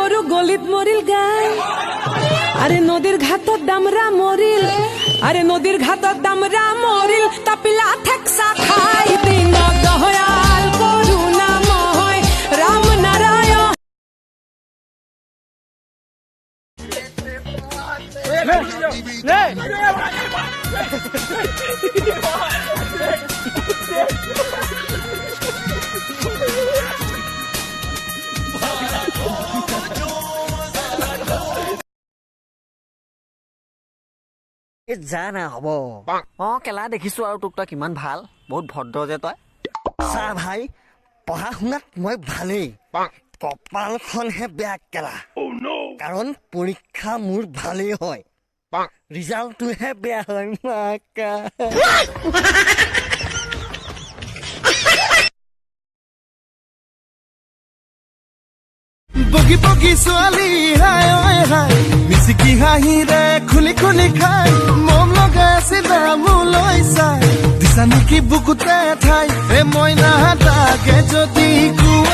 গরু গলিত মরিল গায় আরে নদীর ঘাটত দামরা মরিল আরে নদীর ঘাটত দামরা মরিল তাপিলা ঠেকসা খাই দিন দয়াল করুণাময় রাম নারায়ণ যা না হ'ব কেলা দেখিছো আৰু তোক তই কিমান ভাল বহুত ভদ্ৰ যে তই চা ভাই পঢ়া শুনাত মই ভালেই কপালখনহে বেয়া কেলা কাৰণ পৰীক্ষা মোৰ ভালেই হয় ৰিজাল্টটোহে বেয়া হয় মাকা বগী বগী ছোৱালী হাই ঐ হাই মিচিকি হাঁহিৰে খুলি খুলি খাই মম লগাই আছিলা মোলৈ চাই দিছা নেকি বুকুতে ঠাই মই নাহাতাকে যদি কোৱা